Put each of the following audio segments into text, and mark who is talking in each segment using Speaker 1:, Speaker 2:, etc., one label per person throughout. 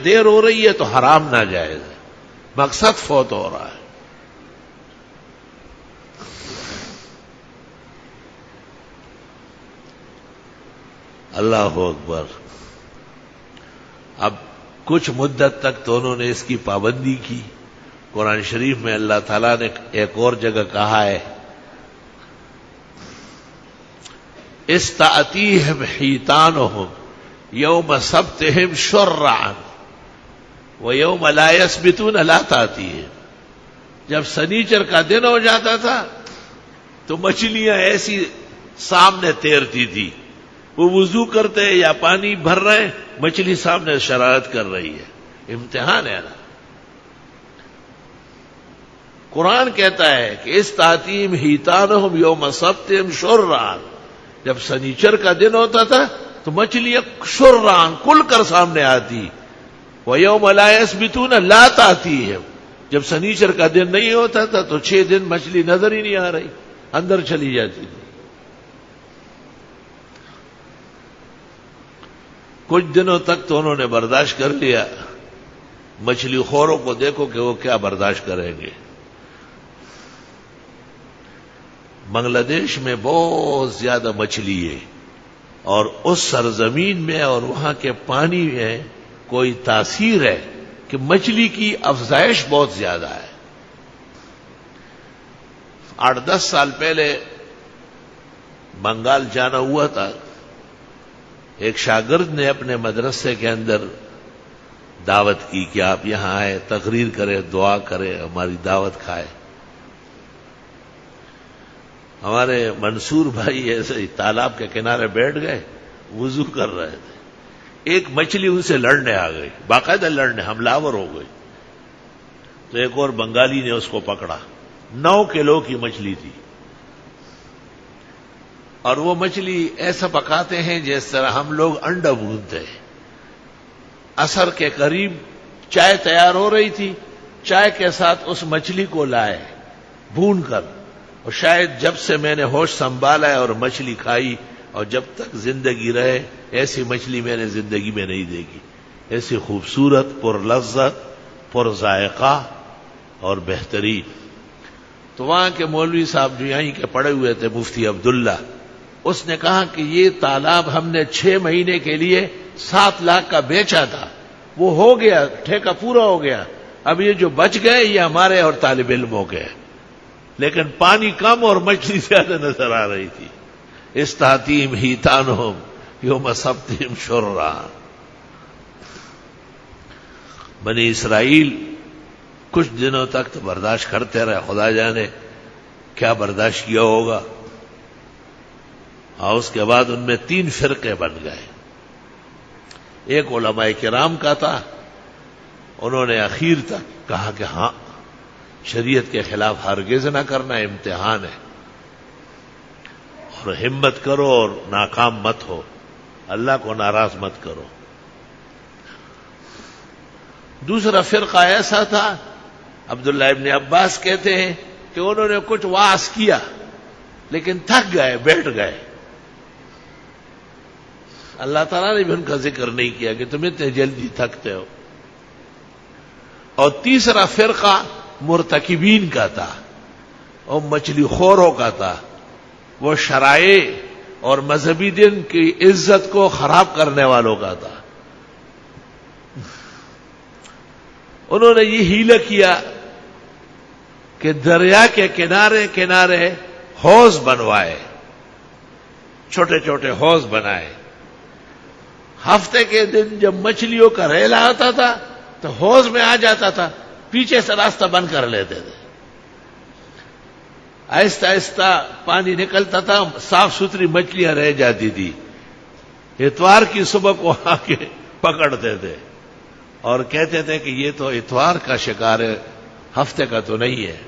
Speaker 1: دیر ہو رہی ہے تو حرام ناجائز ہے، مقصد فوت ہو رہا ہے۔ اللہ اکبر۔ اب کچھ مدت تک تو انہوں نے اس کی پابندی کی۔ قرآن شریف میں اللہ تعالیٰ نے ایک اور جگہ کہا ہے استأتیہم حیتانہم یوم سبتہم شرعا ویوم لا یسبتون لا تأتیہم۔ جب سنیچر کا دن ہو جاتا تھا تو مچھلیاں ایسی سامنے تیرتی تھی، وہ وضو کرتے یا پانی بھر رہے، مچھلی سامنے شرارت کر رہی ہے۔ امتحان ہے نا۔ قرآن کہتا ہے کہ استأتیہم حیتانہم یوم سبتہم شرعا، جب سنیچر کا دن ہوتا تھا تو مچھلیاں شرعا کھل کر سامنے آتی، وَيَوْمَ لَا يَسْبِتُونَ لَا تَأْتِيهِمْ، جب سنیچر کا دن نہیں ہوتا تھا تو 6 دن مچھلی نظر ہی نہیں آ رہی، اندر چلی جاتی تھی۔ کچھ دنوں تک تو انہوں نے برداشت کر لیا۔ مچھلی خوروں کو دیکھو کہ وہ کیا برداشت کریں گے۔ بنگلہ دیش میں بہت زیادہ مچھلی ہے، اور اس سرزمین میں اور وہاں کے پانی میں کوئی تاثیر ہے کہ مچھلی کی افزائش بہت زیادہ ہے۔ 8-10 سال پہلے بنگال جانا ہوا تھا۔ ایک شاگرد نے اپنے مدرسے کے اندر دعوت کی کہ آپ یہاں آئے، تقریر کرے، دعا کرے، ہماری دعوت کھائے۔ ہمارے منصور بھائی ایسے ہی تالاب کے کنارے بیٹھ گئے، وضو کر رہے تھے، ایک مچھلی ان سے لڑنے آ گئی، باقاعدہ لڑنے، حملہ ہو گئی۔ تو ایک اور بنگالی نے اس کو پکڑا، 9 کلو کی مچھلی تھی، اور وہ مچھلی ایسا پکاتے ہیں جس طرح ہم لوگ انڈا بھونتے ہیں۔ عصر کے قریب چائے تیار ہو رہی تھی، چائے کے ساتھ اس مچھلی کو لائے بھون کر، اور شاید جب سے میں نے ہوش سنبھالا ہے اور مچھلی کھائی، اور جب تک زندگی رہے ایسی مچھلی میں نے زندگی میں نہیں دیکھی، ایسی خوبصورت، پر لذت، پر ذائقہ اور بہترین۔ تو وہاں کے مولوی صاحب جو یہیں کے پڑے ہوئے تھے، مفتی عبداللہ، اس نے کہا کہ یہ تالاب ہم نے 6 مہینے کے لیے 7 لاکھ کا بیچا تھا، وہ ہو گیا، ٹھیکہ پورا ہو گیا، اب یہ جو بچ گئے یہ ہمارے اور طالب علموں کے، لیکن پانی کم اور مچھلی زیادہ نظر آ رہی تھی۔ استأتیہم حیتانہم یوم سبتہم شرعا۔ بنی اسرائیل کچھ دنوں تک تو برداشت کرتے رہے، خدا جانے کیا برداشت کیا ہوگا، اور اس کے بعد ان میں 3 فرقے بن گئے۔ ایک علماء کرام کا تھا، انہوں نے اخیر تک کہا کہ ہاں شریعت کے خلاف ہرگز نہ کرنا، امتحان ہے، اور ہمت کرو اور ناکام مت ہو، اللہ کو ناراض مت کرو۔ دوسرا فرقہ ایسا تھا، عبداللہ ابن عباس کہتے ہیں کہ انہوں نے کچھ وعظ کیا لیکن تھک گئے، بیٹھ گئے۔ اللہ تعالیٰ نے بھی ان کا ذکر نہیں کیا کہ تم اتنے جلدی تھکتے ہو۔ اور تیسرا فرقہ مرتکبین کا تھا، اور مچھلی خوروں کا تھا، وہ شرائع اور مذہبی دن کی عزت کو خراب کرنے والوں کا تھا۔ انہوں نے یہ حیلہ کیا کہ دریا کے کنارے کنارے حوض بنوائے، چھوٹے چھوٹے حوض بنائے۔ ہفتے کے دن جب مچھلیوں کا ریلا آتا تھا تو حوض میں آ جاتا تھا، پیچھے سے راستہ بند کر لیتے تھے، آہستہ آہستہ پانی نکلتا تھا، صاف ستھری مچھلیاں رہ جاتی تھی۔ اتوار کی صبح کو آ کے پکڑتے تھے اور کہتے تھے کہ یہ تو اتوار کا شکار ہے، ہفتے کا تو نہیں ہے۔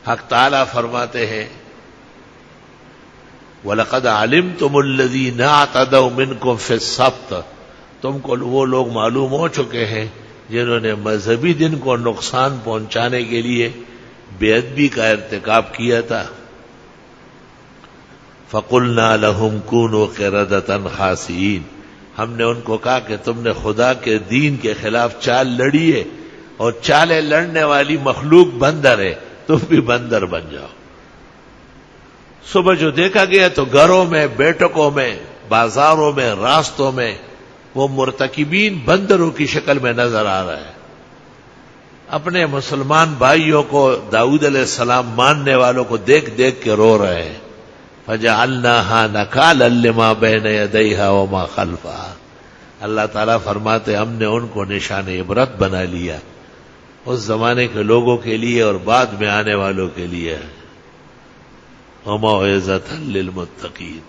Speaker 1: حق تعالیٰ فرماتے ہیں وَلَقَدْ عَلِمْتُمُ الَّذِينَ اعْتَدَوْا مِنْكُمْ فِي السَّبْتِ، تم کو وہ لوگ معلوم ہو چکے ہیں جنہوں نے مذہبی دن کو نقصان پہنچانے کے لیے بے ادبی کا ارتکاب کیا تھا۔ فَقُلْنَا لَهُمْ كُونُوا قِرَدَةً خَاسِئِينَ، ہم نے ان کو کہا کہ تم نے خدا کے دین کے خلاف چال لڑی ہے اور چالیں لڑنے والی مخلوق بندر ہے، تم بھی بندر بن جاؤ۔ صبح جو دیکھا گیا تو گھروں میں، بیٹکوں میں، بازاروں میں، راستوں میں وہ مرتکبین بندروں کی شکل میں نظر آ رہا ہے۔ اپنے مسلمان بھائیوں کو، داؤد علیہ السلام ماننے والوں کو دیکھ دیکھ کے رو رہے ہیں۔ فَجَعَلْنَاهَا نَكَالًا لِمَا بَيْنَ يَدَيْهَا وَمَا خَلْفَهَا۔ اللہ تعالیٰ فرماتے ہم نے ان کو نشان عبرت بنا لیا، اس زمانے کے لوگوں کے لیے اور بعد میں آنے والوں کے لیے، وَمَوْعِظَةً لِّلْمُتَّقِينَ،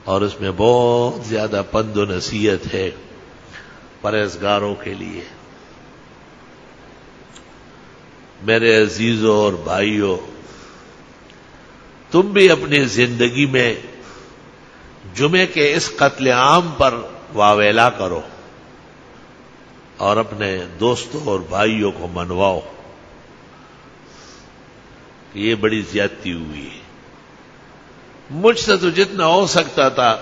Speaker 1: اور اس میں بہت زیادہ پند و نصیحت ہے پرہیزگاروں کے لیے۔ میرے عزیزوں اور بھائیوں، تم بھی اپنی زندگی میں جمعے کے اس قتل عام پر واویلا کرو اور اپنے دوستوں اور بھائیوں کو منواؤ کہ یہ بڑی زیادتی ہوئی ہے۔ مجھ سے تو جتنا ہو سکتا تھا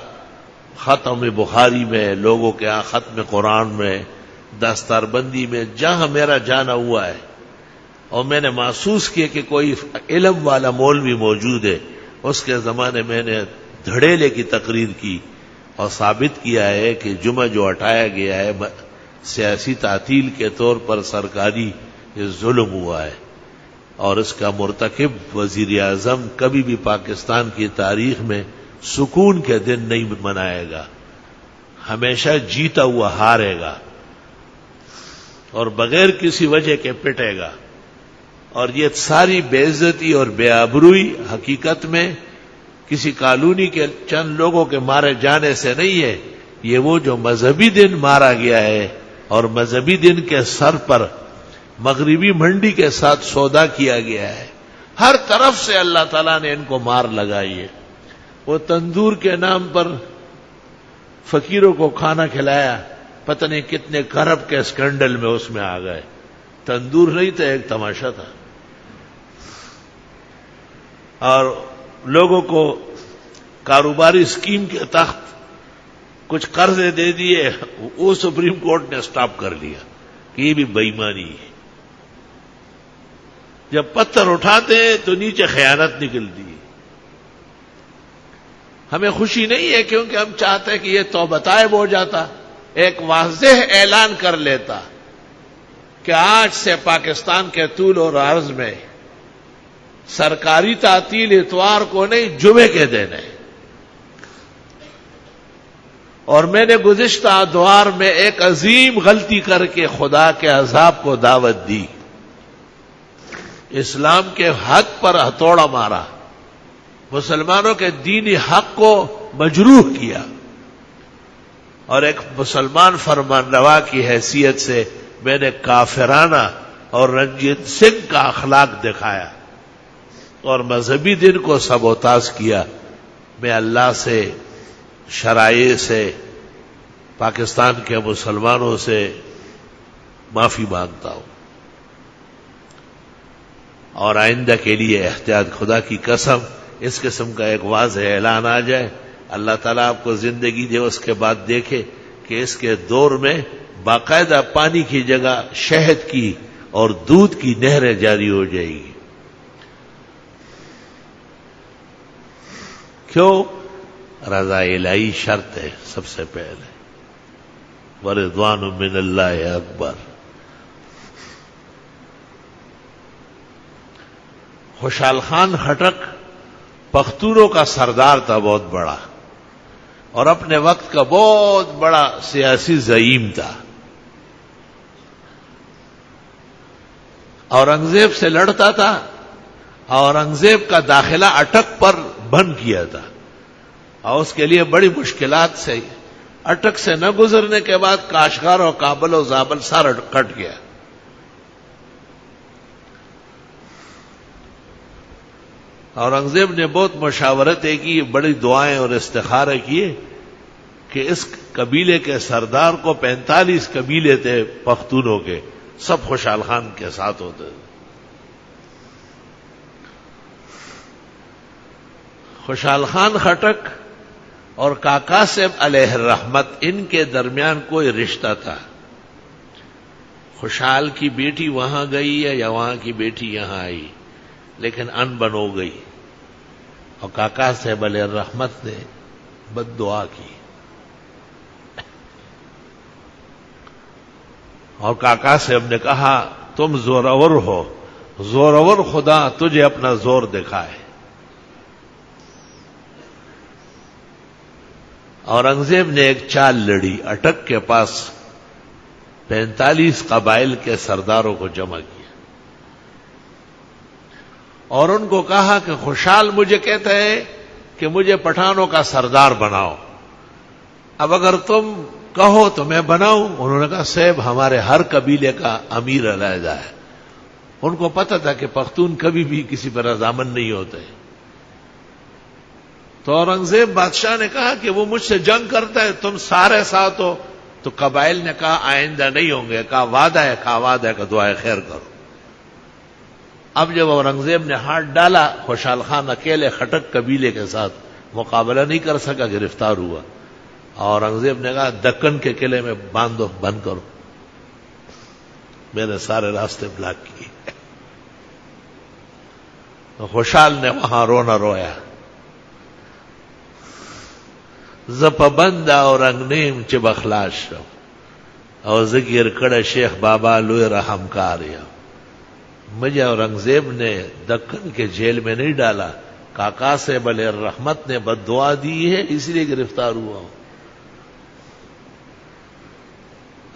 Speaker 1: ختم بخاری میں، لوگوں کے ہاں ختم قرآن میں، دستار بندی میں، جہاں میرا جانا ہوا ہے اور میں نے محسوس کیا کہ کوئی علم والا مولوی موجود ہے، اس کے زمانے میں نے دھڑیلے کی تقریر کی اور ثابت کیا ہے کہ جمعہ جو ہٹایا گیا ہے سیاسی تعطیل کے طور پر سرکاری ظلم ہوا ہے، اور اس کا مرتکب وزیر اعظم کبھی بھی پاکستان کی تاریخ میں سکون کے دن نہیں منائے گا، ہمیشہ جیتا ہوا ہارے گا اور بغیر کسی وجہ کے پٹے گا۔ اور یہ ساری بے عزتی اور بے آبروئی حقیقت میں کسی کالونی کے چند لوگوں کے مارے جانے سے نہیں ہے، یہ وہ جو مذہبی دن مارا گیا ہے اور مذہبی دن کے سر پر مغربی منڈی کے ساتھ سودا کیا گیا ہے۔ ہر طرف سے اللہ تعالیٰ نے ان کو مار لگائی ہے۔ وہ تندور کے نام پر فقیروں کو کھانا کھلایا، پتہ نہیں کتنے کرب کے اسکینڈل میں اس میں آ گئے۔ تندور نہیں تھا، ایک تماشا تھا۔ اور لوگوں کو کاروباری اسکیم کے تحت کچھ قرضے دے دیے، وہ سپریم کورٹ نے سٹاپ کر لیا کہ یہ بھی بے ایمانی ہے۔ جب پتھر اٹھاتے ہیں تو نیچے خیانت نکلتی ہے۔ ہمیں خوشی نہیں ہے کیونکہ ہم چاہتے ہیں کہ یہ توبہ طائب ہو جاتا، ایک واضح اعلان کر لیتا کہ آج سے پاکستان کے طول اور عرض میں سرکاری تعطیل اتوار کو نہیں، جمعے کے دن ہے۔ اور میں نے گزشتہ ادوار میں ایک عظیم غلطی کر کے خدا کے عذاب کو دعوت دی، اسلام کے حق پر ہتھوڑا مارا، مسلمانوں کے دینی حق کو مجروح کیا، اور ایک مسلمان فرمان روا کی حیثیت سے میں نے کافرانہ اور رنجیت سنگھ کا اخلاق دکھایا اور مذہبی دن کو سبوتاژ کیا۔ میں اللہ سے، شرائع سے، پاکستان کے مسلمانوں سے معافی مانگتا ہوں، اور آئندہ کے لیے احتیاط، خدا کی قسم اس قسم کا ایک واضح اعلان آ جائے، اللہ تعالیٰ آپ کو زندگی دے، اس کے بعد دیکھے کہ اس کے دور میں باقاعدہ پانی کی جگہ شہد کی اور دودھ کی نہریں جاری ہو جائے گی۔ کیوں؟ رضا الہی شرط ہے سب سے پہلے، ورضوان من اللہ اکبر۔ خوشحال خان خٹک پختونوں کا سردار تھا، بہت بڑا، اور اپنے وقت کا بہت بڑا سیاسی زعیم تھا۔ اورنگزیب سے لڑتا تھا، اورنگزیب کا داخلہ اٹک پر بند کیا تھا، اور اس کے لیے بڑی مشکلات سے اٹک سے نہ گزرنے کے بعد کاشغار اور کابل و زابل سارا کٹ گیا۔ اورنگزیب نے بہت مشاورتیں کی، بڑی دعائیں اور استخارے کیے کہ اس قبیلے کے سردار کو 45 قبیلے تھے پختونوں کے، سب خوشحال خان کے ساتھ ہوتے تھے۔ خوشحال خان خٹک اور کاکا صاحب علیہ الرحمت ان کے درمیان کوئی رشتہ تھا. خوشحال کی بیٹی وہاں گئی ہے یا وہاں کی بیٹی یہاں آئی، لیکن ان بن ہو گئی، اور کاکا صاحب علیہ الرحمت نے بد دعا کی. اور کاکا صاحب نے کہا تم زورور ہو، زورور خدا تجھے اپنا زور دکھائے. اورنگزیب نے ایک چال لڑی، اٹک کے پاس 45 قبائل کے سرداروں کو جمع کیا اور ان کو کہا کہ خوشحال مجھے کہتا ہے کہ مجھے پٹھانوں کا سردار بناؤ، اب اگر تم کہو تو میں بناؤں. انہوں نے کہا صاحب ہمارے ہر قبیلے کا امیر علیحدہ ہے. ان کو پتہ تھا کہ پختون کبھی بھی کسی پر رضامند نہیں ہوتے. تو اورنگزیب بادشاہ نے کہا کہ وہ مجھ سے جنگ کرتا ہے، تم سارے ساتھ ہو. تو قبائل نے کہا آئندہ نہیں ہوں گے. کہا وعدہ ہے، کہا وعدہ ہے، کہ دعائے خیر کرو. اب جب اورنگزیب نے ہاتھ ڈالا، خوشحال خان اکیلے خٹک قبیلے کے ساتھ مقابلہ نہیں کر سکا، گرفتار ہوا. اورنگزیب نے کہا دکن کے قلعے میں باندھو، بند کرو. میں نے سارے راستے بلاک کیے. خوشحال نے وہاں رونا رویا. زپ بندہ اورنگ نیم چه بخلاص شو، او ذکر کڑ شیخ بابا لوی رحم کاریا. مجھے اورنگزیب نے دکن کے جیل میں نہیں ڈالا، کاکا صاحب علیہ الرحمت نے بد دعا دی ہے، اس لیے گرفتار ہوا ہوں.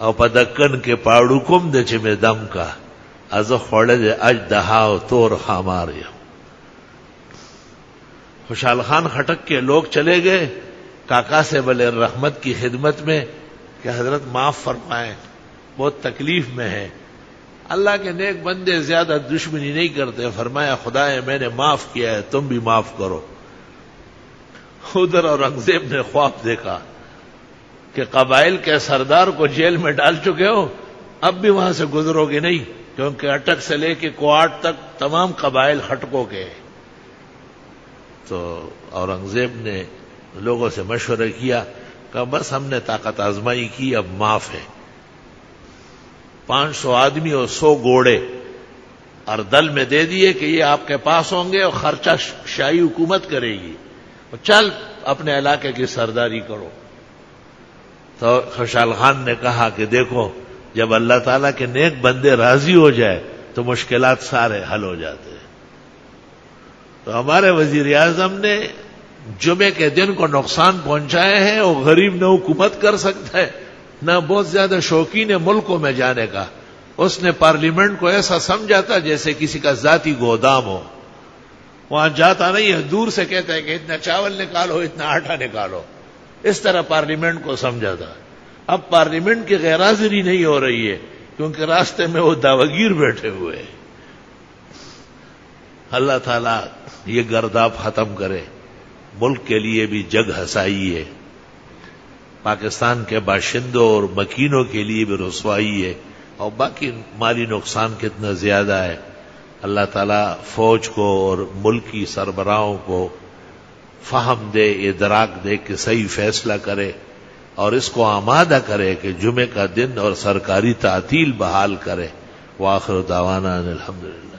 Speaker 1: او په دکن کے پاڑو کم دے چه میں دم کا، از خوڑے دے اج دہاو تور خاماریا. خوشحال خان خٹک کے لوگ چلے گئے کاکا صاحب علیہ الرحمت کی خدمت میں کہ حضرت معاف فرمائیں، بہت تکلیف میں ہے. اللہ کے نیک بندے زیادہ دشمنی نہیں کرتے. فرمایا خدایا میں نے معاف کیا ہے، تم بھی معاف کرو. ادھر اورنگزیب نے خواب دیکھا کہ قبائل کے سردار کو جیل میں ڈال چکے ہو، اب بھی وہاں سے گزرو گے نہیں، کیونکہ اٹک سے لے کے کوآٹ تک تمام قبائل خٹکوں کے. تو اورنگزیب نے لوگوں سے مشورہ کیا کہ بس ہم نے طاقت آزمائی کی، اب معاف ہے. 500 آدمی اور 100 گھوڑے اور دل میں دے دیے کہ یہ آپ کے پاس ہوں گے اور خرچہ شاہی حکومت کرے گی، اور چل اپنے علاقے کی سرداری کرو. تو خوشحال خان نے کہا کہ دیکھو جب اللہ تعالیٰ کے نیک بندے راضی ہو جائے تو مشکلات سارے حل ہو جاتے ہیں. تو ہمارے وزیر اعظم نے جمعے کے دن کو نقصان پہنچائے ہیں، اور غریب نہ حکومت کر سکتا ہے نہ بہت زیادہ شوقین ہے ملکوں میں جانے کا. اس نے پارلیمنٹ کو ایسا سمجھا تھا جیسے کسی کا ذاتی گودام ہو. وہاں جاتا نہیں ہے، دور سے کہتا ہے کہ اتنا چاول نکالو، اتنا آٹا نکالو. اس طرح پارلیمنٹ کو سمجھا تھا. اب پارلیمنٹ کی غیر حاضری نہیں ہو رہی ہے کیونکہ راستے میں وہ داوگیر بیٹھے ہوئے ہیں. اللہ تعالیٰ یہ گرداب ختم کرے. ملک کے لیے بھی جگ ہسائی ہے، پاکستان کے باشندوں اور مکینوں کے لیے بھی رسوائی ہے، اور باقی مالی نقصان کتنا زیادہ ہے. اللہ تعالیٰ فوج کو اور ملکی سربراہوں کو فہم دے، ادراک دے کہ صحیح فیصلہ کرے، اور اس کو آمادہ کرے کہ جمعے کا دن اور سرکاری تعطیل بحال کرے. وآخر دعوانا ان الحمدللہ.